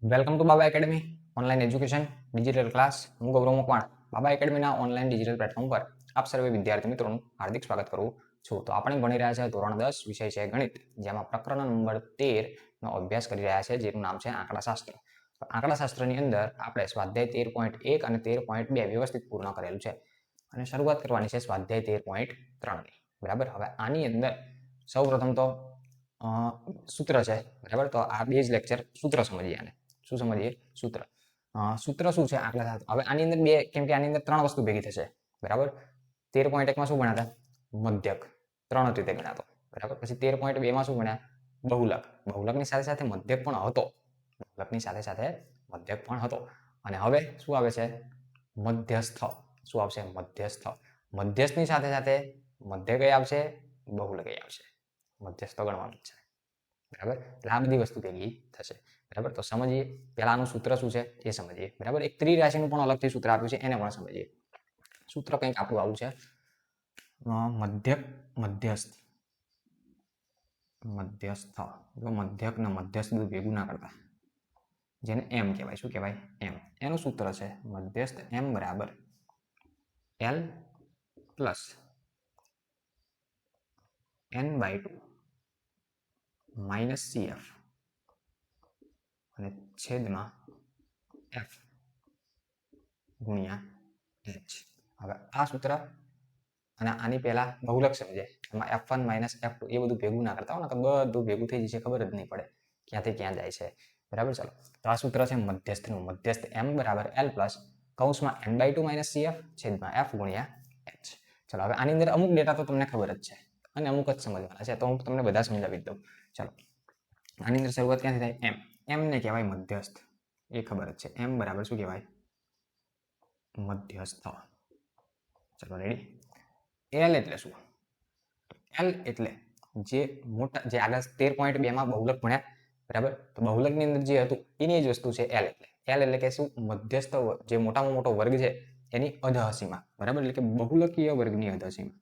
Welcome to Baba academy online education digital class. હું ગૌરવ મકવાણા બાબા એકેડમીના online digital platform પર આપ સર્વે વિદ્યાર્થી મિત્રોનું હાર્દિક સ્વાગત કરું છું. તો આપણે ભણી રહ્યા છે ધોરણ 10 વિષય છે ગણિત, જેમાં પ્રકરણ નંબર 13 નો અભ્યાસ કરી રહ્યા છે, જેનું નામ છે આંકડાશાસ્ત્ર. આંકડાશાસ્ત્રની અંદર આપણે સ્વાધ્યાય 13.1 અને 13.2 વ્યવસ્થિત પૂર્ણ કરેલું છે અને શરૂઆત કરવાની છે સ્વાધ્યાય 13.3 ની. બરાબર. હવે આની અંદર સૌપ્રથમ તો સૂત્ર છે. બરાબર. તો આ બે જ લેક્ચર સૂત્ર સમજીએ. આને શું સમજીએ? સૂત્ર. સૂત્ર શું છે આંકડાશાસ્ત્ર? હવે આની અંદર બે, કેમ કે આની અંદર ત્રણ વસ્તુ ભેગી થશે. બરાબર. 13.1 માં શું ભણ્યા હતા? મધ્યક. ત્રણ રીતે ગણાતો. બરાબર. પછી 13.2 માં શું ભણ્યા? બહુલક. બહુલકની સાથે સાથે મધ્યક પણ હતો. બહુલકની સાથે સાથે મધ્યક પણ હતો. અને હવે શું આવે છે? મધ્યસ્થ. શું આવશે? મધ્યસ્થ. મધ્યસ્થની સાથે સાથે મધ્યકય આવશે, બહુલકય આવશે. મધ્યસ્થ ગણવાનું છે. બરાબર. એટલે આ બધી વસ્તુ ભેગી થશે. બરાબર. તો સમજીએ. પહેલા આનું સૂત્ર શું છે એ સમજીએ. બરાબર. એક ત્રિરાશિનું પણ અલગથી સૂત્ર આપ્યું છે, એને પણ સમજીએ. સૂત્ર કંઈક આપણું આવું છે. મધ્યક, મધ્યસ્થ, મધ્યસ્થ. મધ્યક ને મધ્યસ્થ બધું ભેગું ના કરતા, જેને એમ કહેવાય. શું કહેવાય? એમ. એનું સૂત્ર છે મધ્યસ્થ એમ બરાબર L plus n/2 minus CF અને છેદમાં F ગુણ્યા H. હવે આ સૂત્ર અને આની પહેલા બહુલક સમજે, એમાં F1 માઇનસ F2 એ બધું ભેગું ના કરતા હોય, બધું ભેગું થઈ જશે, ખબર જ નહીં પડે ક્યાંથી ક્યાં જાય છે. બરાબર. ચાલો. તો આ સૂત્ર છે મધ્યસ્થનું. મધ્યસ્થ m બરાબર L પ્લસ કૌંસમાં n/2 માઇનસ CF છેદમાં F ગુણ્યા H. ચાલો. હવે આની અંદર અમુક ડેટા તો તમને ખબર જ છે અને અમુક જ સમજવાના છે, તો હું તમને બધા સમજાવી દઉં. ચાલો. આની અંદર શરૂઆત ક્યાંથી થાય? m ને કહેવાય મધ્યસ્થ, એ ખબર જ છે. m બરાબર શું કહેવાય? મધ્યસ્થ. ચલો રેડી. L એટલે શું? L એટલે જે મોટા, જે આગળ 13.2 માં બહુલક ભણ્યા. બરાબર. તો બહુલકની અંદર જે હતું એની જ વસ્તુ છે L એટલે. L એટલે કે શું? મધ્યસ્થ, જે મોટામાં મોટો વર્ગ છે એની અધઃસીમા. બરાબર. એટલે કે બહુલકીય વર્ગની અધઃસીમા.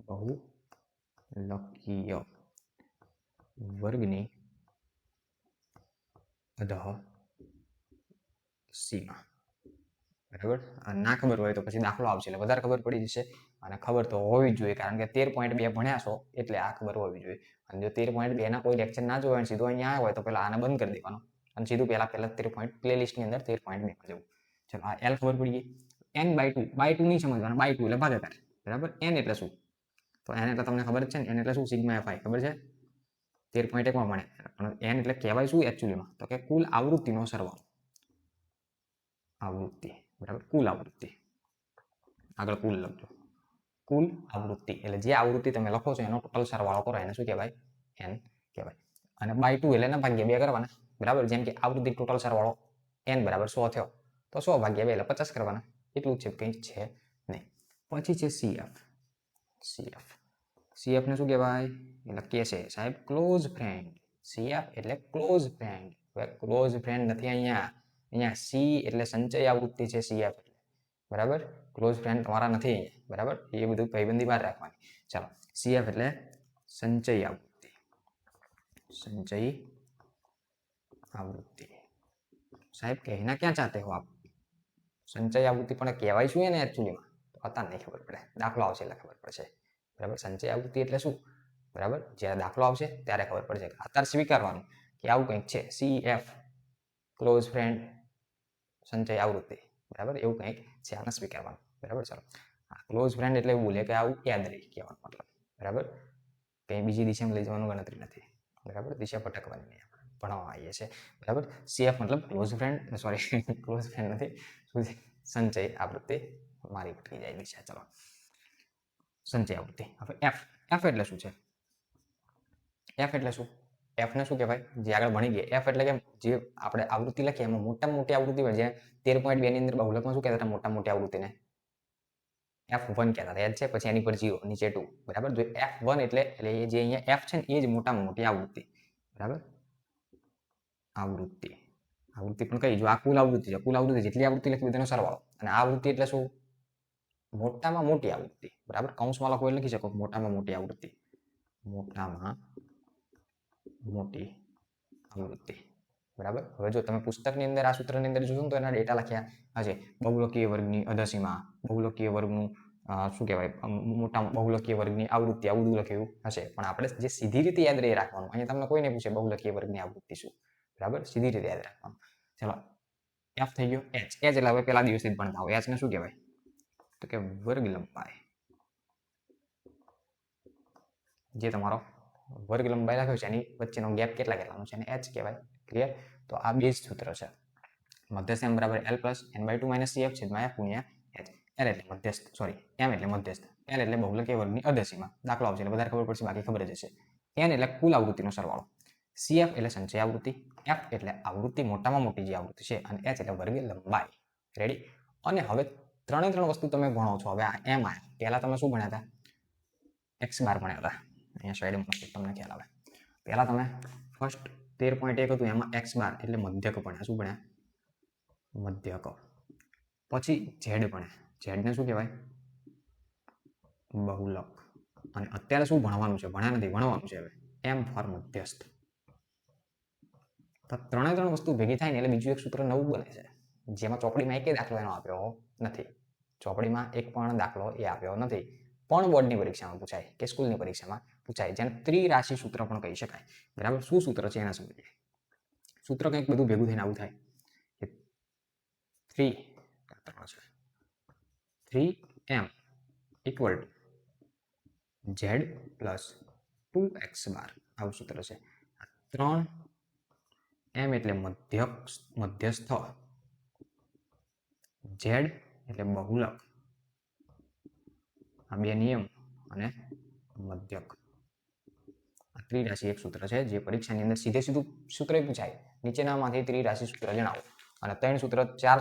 બહુલકીય વર્ગની અધઃસીમા. બરાબર. ના ખબર હોય તો પછી દાખલો આવશે એટલે વધારે ખબર પડી જશે. અને ખબર તો હોવી જ જોઈએ, કારણ કે 13.2 ભણ્યા છો એટલે આ ખબર હોવી જોઈએ. અને જો 13.2 ના કોઈ લેક્ચર ના જોયો સીધો અહીંયા આવ્યો હોય તો પહેલા આને બંધ કરી દેવાનો અને સીધું પહેલા 13 પ્લેલિસ્ટની અંદર 13.2 માં જવું. ચલો. આ L ખબર પડી ગઈ. n/2 નહીં સમજવાનું. બાય 2 એટલે ભાગાકાર. બરાબર. n એટલે શું? તો n એટલે તમને ખબર જ છે ને. n એટલે શું? Sigma fi. ખબર છે? 13.1 માં ભણે. પણ n એટલે કહેવાય શું એકચ્યુઅલીમાં? તો કે કુલ આવૃત્તિનો સરવાળો. આવૃત્તિ. બરાબર. કુલ આવૃત્તિ. આગળ કુલ લખજો. કુલ આવૃત્તિ એટલે જે આવૃત્તિ તમે લખો છો એનો ટોટલ સરવાળો કરો, એને શું કહેવાય? n કહેવાય. અને બાય 2 એટલે એના ભાગ્યા 2 કરવાના. બરાબર. જેમ કે આવૃત્તિ ટોટલ સરવાળો n બરાબર 100 થયો, તો 100 ભાગ્યા 2 એટલે 50 કરવાના. એટલું જ છે, કંઈ છે નહીં. પછી છે CF. CF ને શું કહેવાય? એટલે કે છે સાહેબ ક્લોઝ ફ્રેન્ડ. CF એટલે ક્લોઝ ફ્રેન્ડ. ક્લોઝ ફ્રેન્ડ નથી અહીંયા. અહીંયા C એટલે સંચય આવૃત્તિ છે. CF એટલે. બરાબર. ક્લોઝ ફ્રેન્ડ તમારા નથી અહીંયા. બરાબર. એ બધું ભાઈબંધી બહાર રાખવાની. ચાલો. CF એટલે સંચય આવૃત્તિ. સંચય આવૃત્તિ. સાહેબ કહેના ક્યાં ચાહતે હો આપ? સંચય આવૃત્તિ પણ કહેવાય શું એને એકચ્યુઅલીમાં? તો અત્યારે નહીં ખબર પડે, દાખલો આવશે એટલે ખબર પડશે. બરાબર. સંચય આવૃત્તિ એટલે શું? બરાબર. જ્યારે દાખલો આવશે ત્યારે ખબર પડશે. અત્યારે સ્વીકારવાનું કે આવું કંઈક છે. CF ક્લોઝ ફ્રેન્ડ સંચય આવૃત્તિ. બરાબર. એવું કંઈક છે, આને સ્વીકારવાનું. બરાબર. ચાલો. ક્લોઝ ફ્રેન્ડ એટલે એવું બોલે કે આવું યાદ રહી કહેવાનો મતલબ. બરાબર. કંઈ બીજી દિશામાં લઈ જવાનું ગણતરી નથી. બરાબર. દિશા ભટકવાની નહીં. આપણે ભણવા આવીએ છીએ. બરાબર. CF મતલબ close friend, sorry close friend નથી, સંચય આવૃત્તિ. મારી ભટકી જાય દિશા. ચલો. સંચય આવૃત્તિ. હવે F. F એટલે શું છે? F એટલે શું? F ને શું કહેવાય? જે આગળ ભણી ગયા. F એટલે કે જે આપણે આવૃત્તિ લખીએ એમાં મોટામાં મોટી આવૃત્તિ હોય, જે 13.2 ની અંદર બહુલકમાં શું કહેતા હતા? મોટા મોટી આવૃત્તિને F1 કહેતા હતા. યાદ છે? પછી એની પર 0, નીચે 2. બરાબર. જો F1 એટલે જે અહીંયા F છે ને એ જ મોટામાં મોટી આવૃત્તિ. બરાબર. આવૃત્તિ. આવૃત્તિ પણ કઈ? જો આ કુલ આવૃત્તિ છે. કુલ આવૃત્તિ જેટલી આવૃત્તિ લખી તેનો સરવાળો. અને આવૃત્તિ એટલે શું? મોટામાં મોટી આવૃત્તિ. બરાબર. કૌંસમાં લખો એટલે લખી શકો મોટામાં મોટી આવૃત્તિ. મોટામાં મોટી આવૃત્તિ. બરાબર. હવે જો તમે પુસ્તકની અંદર આ સૂત્રની અંદર જોશો તો એના ડેટા લખ્યા હશે. બહુલકીય વર્ગની અધસીમા, બહુલકીય વર્ગનું શું કહેવાય, મોટા બહુલકીય વર્ગની આવૃત્તિ, આવું બધું લખ્યું હશે. પણ આપણે જે સીધી રીતે યાદ રહી રાખવાનું, અહીંયા તમને કોઈને પૂછે બહુલકીય વર્ગની આવૃત્તિ શું, બરાબર, સીધી રીતે યાદ રાખવાનું. ચલો, એફ થઈ ગયો. એચ એટલે હવે પેલા દિવસથી જ ભણતા હોય. એચને શું કહેવાય? તો કે વર્ગ લંબાઈ. જે તમારો વર્ગ લંબાઈ લખ્યો છે એની વચ્ચેનો ગેપ કેટલાનો છે, એને એચ કહેવાય. ક્લિયર? તો આ બેઝ સૂત્ર છે. મધ્યસ્થ m બરાબર l plus n/2 minus cf છેદમાં f ગુણ્યા h. l એટલે મધ્યસ્થ, સોરી, m એટલે મધ્યસ્થ, l એટલે બહુલકીય વર્ગની અધસીમા. દાખલો આવશે એટલે વધારે ખબર પડશે, બાકી ખબર જ હશે. n એટલે કુલ આવૃત્તિનો સરવાળો, cf એટલે સંચય આવૃત્તિ, f એટલે આવૃત્તિ મોટામાં મોટી જે આવૃત્તિ છે, અને h એટલે વર્ગ લંબાઈ. રેડી? અને હવે ત્રણ વસ્તુ તમે ભણો છો. હવે આ m આયા, પહેલા તમે શું ભણ્યા હતા? x બાર ભણ્યા હતા. અહીંયા સાઈડમાં તમને ખ્યાલ આવે. પહેલા તમે ફર્સ્ટ 13.1 હતું, એમાં x બાર એટલે મધ્યક ભણ્યા. શું ભણ્યા? મધ્યક. પછી ઝેડ ભણ્યા. ઝેડને શું કહેવાય? બહુલક. અને અત્યારે શું ભણવાનું છે? ભણ્યા નથી, ભણવાનું છે હવે. એમ ફોર મધ્યસ્થ. તો ત્રણ વસ્તુ ભેગી થાય ને એટલે બીજું એક સૂત્ર નવું બને છે, જેમાં ચોપડીમાં એક દાખલો એનો આપ્યો નથી. ચોપડીમાં એક પણ દાખલો એ આપ્યો નથી, પણ બોર્ડની પરીક્ષામાં પૂછાય કે સ્કૂલની પરીક્ષામાં પૂછાય, જેને ત્રિરાશિ સૂત્ર પણ કહી શકાય. બરાબર? શું સૂત્ર છે એના સમજીએ. સૂત્ર કંઈક બધું ભેગું થઈને આવું થાય કે 3m equal to z plus 2x બાર. આવું સૂત્ર છે. 3m એટલે મધ્યસ્થ, z એટલે બહુલક, આ બે નિયમ અને મધ્યક. આ ત્રિરાશિ એક સૂત્ર છે જે પરીક્ષાની અંદર સીધું સૂત્ર પૂછાય. નીચેનામાંથી ત્રિરાશિ સૂત્ર જણાવો. અને 4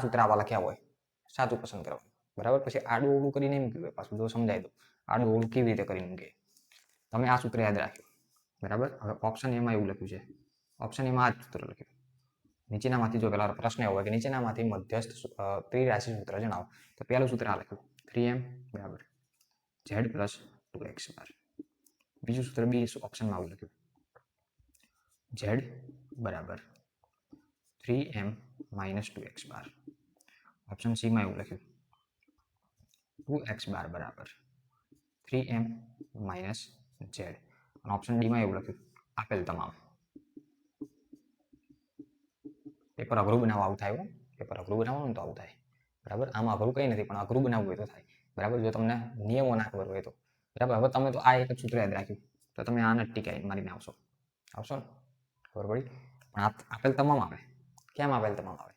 સૂત્ર આવા લખ્યા હોય, સાચું પસંદ કરવાનું. બરાબર? પછી આડું ઓળું કરીને મૂક્યું હોય. પાછું જો સમજાય તો આડું ઓળું કેવી રીતે કરીને મૂકે. તમે આ સૂત્ર યાદ રાખ્યું. બરાબર? હવે ઓપ્શન એમાં એવું લખ્યું છે, ઓપ્શન એમાં આ જ સૂત્ર લખ્યું. નીચેનામાંથી જો પેલા પ્રશ્ન એવો હોય કે નીચેનામાંથી મધ્યસ્થ ત્રિરાશિ સૂત્ર જણાવો, તો પહેલું સૂત્ર આ લખ્યું 3m બરાબર z પ્લસ 2x બાર. બીજું સૂત્ર બી ઓપ્શનમાં આવું લખ્યું z બરાબર 3m માઇનસ 2x બાર. ઓપ્શન સીમાં એવું લખ્યું 2x બાર બરાબર 3m માઇનસ z. અને ઓપ્શન ડીમાં એવું લખ્યું આપેલ તમામ. પેપર અઘરું બનાવવા આવું થાય. પેપર અઘરું બનાવવાનું તો આવું થાય. બરાબર? આમાં અઘરું કંઈ નથી, પણ અઘરું બનાવવું હોય તો થાય. બરાબર? જો તમને નિયમો ના ખબર હોય તો. બરાબર? હવે તમે તો આ એક જ સૂત્ર યાદ રાખ્યું, તો તમે આને ટીકા મારીને આવશો ને? ખબર પડી? પણ આપેલ તમામ આવે. કેમ આપેલ તમામ આવે?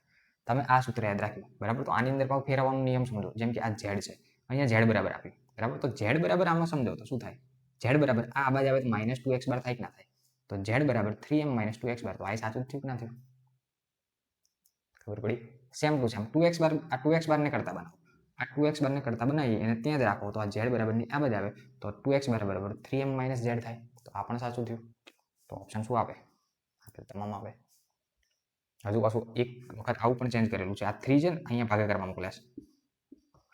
તમે આ સૂત્ર યાદ રાખ્યું. બરાબર? તો આની અંદર પાછું ફેરવવાનો નિયમ સમજો. જેમ કે આ ઝેડ છે, અહીંયા ઝેડ બરાબર આપ્યું. બરાબર? તો ઝેડ બરાબર આમાં સમજો તો શું થાય? ઝેડ બરાબર આ બાજુ આવે તો -2x બાર થાય કે ના થાય? તો ઝેડ બરાબર 3m - 2x બાર. તો આ સાચું થયું કે ના થયું? ખબર પડી? સેમ ટુ સેમ 2x બાર, આ 2x બાર ને કરતા બનાવો. આ 2x બાર ને કરતા બનાવીએ અને ત્યાં જ રાખો, તો આ z બરાબરની આ બાજુ આવે તો 2x બાર બરાબર 3m - z થાય. તો આ પણ સાચું થયું. તો ઓપ્શન શું આવે? આપેલ તમામ આવે. હજુ પાછું એક વખત આવું પણ ચેન્જ કરેલું છે. આ 3 છે ને અહીંયા ભાગાકારમાં મોકલ્યા છે,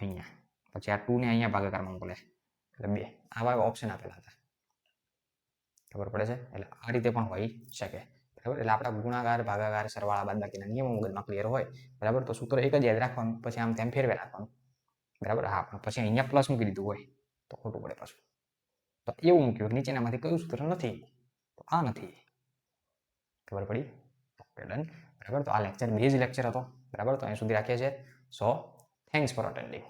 અહીંયા. પછી આ 2 ને અહીંયા ભાગાકારમાં મોકલ્યા છે, એટલે 2. આવા ઓપ્શન આપેલા હતા. ખબર પડે છે? એટલે આ રીતે પણ હોઈ શકે. બરાબર? એટલે આપણા ગુણાકાર, ભાગાકાર, સરવાળા, બાદબાકીના નિયમો મગજમાં ક્લિયર હોય. બરાબર? તો સૂત્ર એક જ યાદ રાખવાનું, પછી આમ તેમ ફેરવે રાખવાનું. બરાબર? હા, પણ પછી અહીંયા પ્લસ મૂકી દીધું હોય તો ખોટું પડે પાછું. તો એવું મૂક્યું નીચેનામાંથી કયું સૂત્ર નથી? તો આ નથી. ખબર પડી? Okay, done. બરાબર? તો આ લેક્ચર બેઝ લેક્ચર હતો. બરાબર? તો અહીં સુધી રાખીએ છીએ. સો થેન્ક્સ ફોર અટેન્ડિંગ.